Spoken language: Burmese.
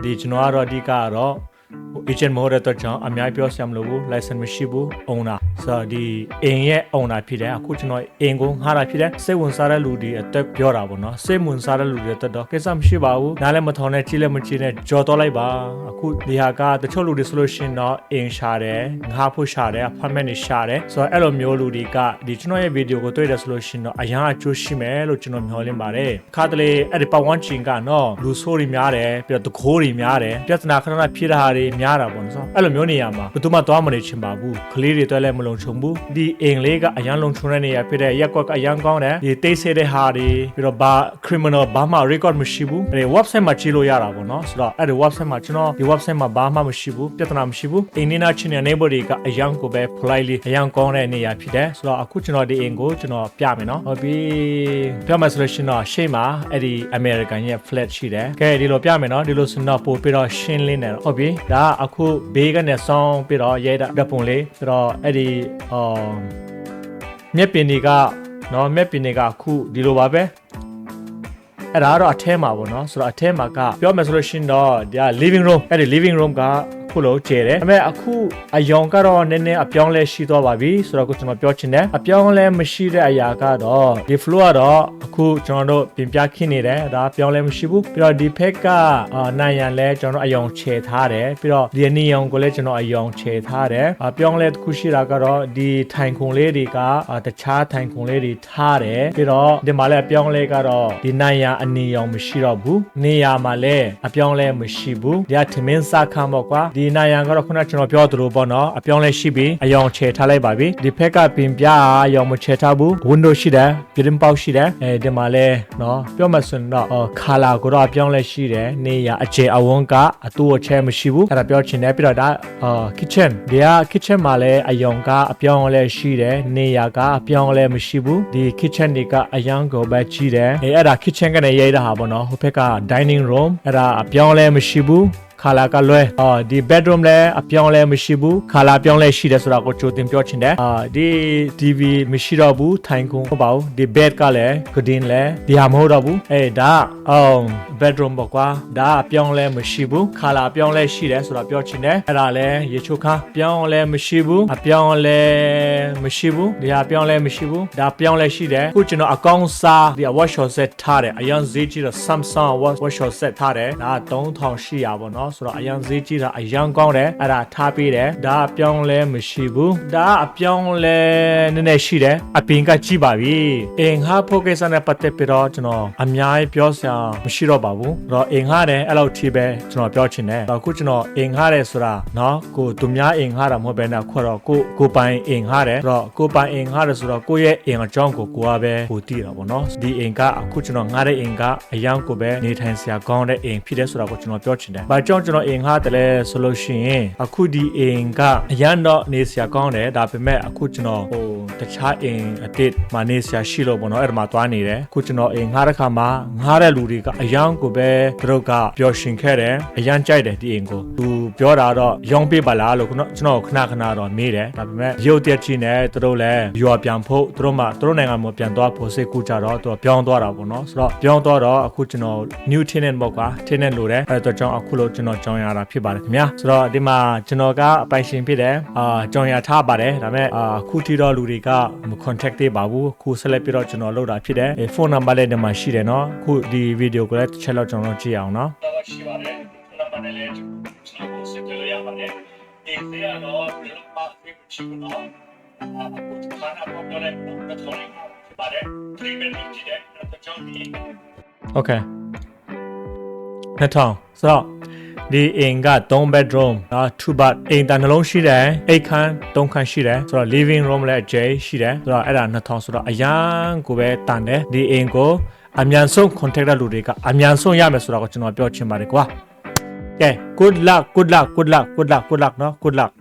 ဒီကျွန်တော်ကတော့အဓိကတော့ agent မဟုတ်တဲ့အတွက်ကြောင့်အများပြောစရာမလိုဘူး license မရှိဘူး owner ဆိုတော့ဒီအိမ်ရဲ့ owner ဖြစ်တယ်အခုကျွန်တော်အိမ်ကိုငှားတာဖြစ်တယ်စိတ်ဝင်စားတဲ့လူတွေအတွက်ပြောတာပေါ့နော်စိတ်ဝင်စားတဲ့လူတွေအတွက်တော့ကိစ္စမရှိပါဘူးနားလည်းမထောင်နဲ့ကြည့်လည်းမကြည့်နဲ့ကြော်တော့လိုက်ပါအခုဒီဟာကတချို့လူတွေဆိုလို့ရှိရင်တော့အိမ်ရှာတယ်ငှားဖို့ရှာတယ် apartment တွေရှာတယ်ဆိုတော့အဲ့လိုမျိုးလူတွေကဒီကျွန်တော်ရဲ့ video ကိုတွေ့တယ်ဆိုလို့ရှိရင်တော့အရင်အကျိုးရှိမယ်လို့ကျွန်တော်မျှော်လင့်ပါတယ်ခါတလေအဲ့ဒီပတ်ဝန်းကျင်ကနော်လူဆိုးတွေများတယ်ပြီးတော့တကိုးတွေများတယ်ပြဿနာခဏခဏဖြစ်တာတွေများတာပေါ့နော်အဲ့လိုမျိုးနေရာမှာဘယ်သူမှသွားမနေချင်ပါဘူးကလေးတွေတွေ့လဲမလုံခြုံဘူးဒီအိမ်လေးကအရန်လုံခြုံတဲ့နေရာဖြစ်တဲ့ရက်ကွက်ကအရန်ကောင်းတယ်ဒီတိတ်ဆိတ်တဲ့ဟာတွေပြီးတော့ဘာ criminal ဘာမှ record မရှိဘူးအဲ့ဒီ website မှာကြည့်လို့ရတာပေါ့နော်ဆိုတော့အဲ့ဒီ website မှာကျွန်တော်ဒီ website မှာဘာမှမရှိဘူးပြဿနာမရှိဘူးအိမ်နေနာချင်းတဲ့ neighbor တွေကအရန်ကိုပဲ politely အရန်ကောင်းတဲ့နေရာဖြစ်တယ်ဆိုတော့အခုကျွန်တော်ဒီအိမ်ကိုကျွန်တော်ပြမယ်နော်ဟုတ်ပြီပြမယ်ဆိုလို့ရှိရင်တော့ရှေ့မှာအဲ့ဒီ American ရဲ့ flat ရှိတယ်ကဲဒီလိုပြမယ်နော်ဒီလိုဆိုတော့ပို့ပြီးတော့ရှင်းလင်းတယ်ဟုတ်ပြီဒါအခုဘေးကနေဆောင်းပြီးတော့ရဲတာဓပုံလေးဆိုတော့အဲ့ဒီမျက်ပင်တွေကနော်မျက်ပင်တွေကအခုဒီလိုပါပဲအဲ့ဒါတော့အထဲမှာပေါ့နော်ဆိုတော့အထဲမှာကပြောမယ်ဆိုလို့ရှိရင်တော့ဒီ living room အဲ့ဒီ living room ကခုလို့ကျဲတယ်ဒါပေမဲ့အခုအယောင်ကတော့နည်းနည်းအပြောင်းလဲရှိသွားပါပြီဆိုတော့ကိုကျွန်တော်ပြောချင်တယ်အပြောင်းလဲမရှိတဲ့အရာကတော့ဒီ floor ကတော့အခုကျွန်တော်တို့ပြင်ပြခင်းနေတယ်ဒါပြောင်းလဲမရှိဘူးပြီးတော့ဒီဖက်ကနိုင်ရန်လဲကျွန်တော်တို့အယောင်ချဲထားတယ်ပြီးတော့ဒီနီယောင်ကိုလည်းကျွန်တော်အယောင်ချဲထားတယ်ပြောင်းလဲတစ်ခုရှိတာကတော့ဒီထိုင်ခုံလေးတွေကတခြားထိုင်ခုံလေးတွေထားတယ်ပြီးတော့ဒီမှာလည်းအပြောင်းလဲကတော့ဒီနိုင်ရန်အနီယောင်မရှိတော့ဘူးနေရာမှာလည်းအပြောင်းလဲမရှိဘူးဒီထမင်းစားခမ်းပေါ့ကွာဒီနိုင်ရန်ကတော့ခုနကျွန်တော်ပြောသလိုပေါ့နော်အပြောင်းလဲရှိပြီးအယောင်ချဲထားလိုက်ပါပြီဒီဖက်ကပင်ပြအယောင်မချဲထားဘူး window ရှိတယ်ပြင်ပေါက်ရှိတယ်ဒီမှာလဲနော်ပြောမှဆိုတော့color ကိုတော့အပြောင်းလဲရှိတယ်နေရအခြေအဝန်းကအတူအချဲမရှိဘူးအဲ့ဒါပြောချင်တယ်ပြီးတော့ဒါkitchen ဒီက kitchen မှာလဲအယောင်ကအပြောင်းလဲရှိတယ်နေရကအပြောင်းလဲမရှိဘူးဒီ kitchen တွေကအယောင်ကိုပဲကြည့်တယ်အဲ့ဒါ kitchen ကနေရေးတာဟာပေါ့နော်ဟိုဘက်က dining room အဲ့ဒါအပြောင်းလဲမရှိဘူးခါလာကလွဲဒီ bedroom လဲအပြောင်းလဲမရှိဘူးခါလာပြောင်းလဲရှိတယ်ဆိုတော့ကိုချိုတင်ပြောချင်တယ်ဒီ TV မရှိတော့ဘူးထိုင်ခုံဟုတ်ပါဘူးဒီ bed ကလည်း curtain လဲဒီဟာမဟုတ်တော့ဘူးဒါbedroom ပေါ့ကွာဒါအပြောင်းလဲမရှိဘူးခါလာပြောင်းလဲရှိတယ်ဆိုတော့ပြောချင်တယ်အဲ့ဒါလဲရေချိုခါပြောင်းလဲမရှိဘူးအပြောင်းလဲမရှိဘူးဒီဟာပြောင်းလဲမရှိဘူးဒါပြောင်းလဲရှိတယ်ခုကျွန်တော်အကောင့်စားဒီ wash or set ထားတယ်အရင်ဈေးကြီးတော့ Samsung wash or set ထားတယ်ဒါ3800ပေါ့နော်ဆိုတော့အရင်ဈေးကြီးတာအရင်ကောင်းတယ်အဲ့ဒါထားပေးတယ်ဒါအပြောင်းလဲမရှိဘူးဒါအပြောင်းလဲနည်းနည်းရှိတယ်အပင်ကကြည့်ပါပြီအင်ဟာဖို့ကိစ္စနဲ့ပတ်သက်ပြီးတော့ကျွန်တော်အများကြီးပြောစရာမရှိတော့ပါဘူးအဲ့တော့အင်ဟာတယ်အဲ့လောက်ထိပဲကျွန်တော်ပြောချင်တယ်အခုကျွန်တော်အင်ဟာတယ်ဆိုတာနော်ကိုသူများအင်ဟာတာမဟုတ်ဘဲနဲ့ခေါ်တော့ကိုပိုင်အင်ဟာတယ်အဲ့တော့ကိုပိုင်အင်ဟာတယ်ဆိုတော့ကိုရဲ့အင်အကြောင်းကိုကပဲကိုတည်တာပေါ့နော်ဒီအင်ကအခုကျွန်တော်ငှားတဲ့အင်ကအရင်ကိုပဲနေထိုင်စရာကောင်းတဲ့အင်ဖြစ်တယ်ဆိုတာကိုကျွန်တော်ပြောချင်တယ်ဘာကြောင့်ကျွန်တော်အင်ငှားတယ်လဲဆိုလို့ရှိရင်အခုဒီအင်ကအရန်တော့နေစရာကောင်းတယ်ဒါပေမဲ့အခုကျွန်တော်တခြားအင်အတစ်မှာနေစရာရှိလို့ပေါ့နော်အဲ့ဒါမှသွားနေတယ်အခုကျွန်တော်အင်ငှားတဲ့ခါမှာငှားတဲ့လူတွေကအရန်ကိုပဲသူတို့ကပျော်ရွှင်ခဲ့တယ်အရန်ကြိုက်တယ်ဒီအင်ကိုသူပြောတာတော့ရောင်းပေးပါလားလို့ကျွန်တော်ခဏတော့မေးတယ်ဒါပေမဲ့ရုပ်တက်ချင်းနဲ့သူတို့လည်းရွာပြန်ဖို့သူတို့နိုင်ငံမှာပြန်သွားဖို့စိတ်ကူးကြတော့သူပြောင်းသွားတာပေါ့နော်ဆိုတော့ပြောင်းသွားတော့အခုကျွန်တော် new tenant ပေါ့ကွာ tenant လို့တယ်အဲ့တော့ကြောင့်အခုလို့ကျွန်တော်ကြောင်းရတာဖြစ်ပါတယ်ခင်ဗျာဆိုတော့ဒီမှာကျွန်တော်ကအပိုင်ရှင်ဖြစ်တယ်ကြောင်းရထားပါတယ်ဒါပေမဲ့အခုထိတော့လူတွေကမ contact သေးပါဘူးအခုဆက်လက်ပြီးတော့ကျွန်တော်လုပ်တာဖြစ်တယ်ဖုန်းနံပါတ်လည်းဒီမှာရှိတယ်နော်အခုဒီဗီဒီယိုကိုလည်းတစ်ချက်လောက်ကျွန်တော်ကြည့်အောင်နော်ရှိပါတယ်နံပါတ်လည်းကျွန်တော်ကိုဆက်သွယ်ရပါတယ်ဒီစေရတော့ဒီမှာဖြစ်ချင်တော့အခုခါနာပေါ်တော့လည်းတော့ဖြစ်ပါတယ်3 minutes ကြည့်တယ်တော့ကြောင်းပြီး Okay 2000ဆိုတော့ဒီအိမ်က3 bedroom 2 bath အိမ်တန်နှလုံးရှိတယ်အိမ်ခန်း3ခန်းရှိတယ်ဆိုတော့ living room လည်းအကျယ်ရှိတယ်ဆိုတော့အဲ့ဒါ2000ဆိုတော့အရန်ကိုပဲတန်တယ်ဒီအိမ်ကိုအမြန်ဆုံး contact တဲ့လူတွေကအမြန်ဆုံးရမယ်ဆိုတော့ကျွန်တော်ပြောချင်ပါတယ်ကွာကဲ good luck နော် good luck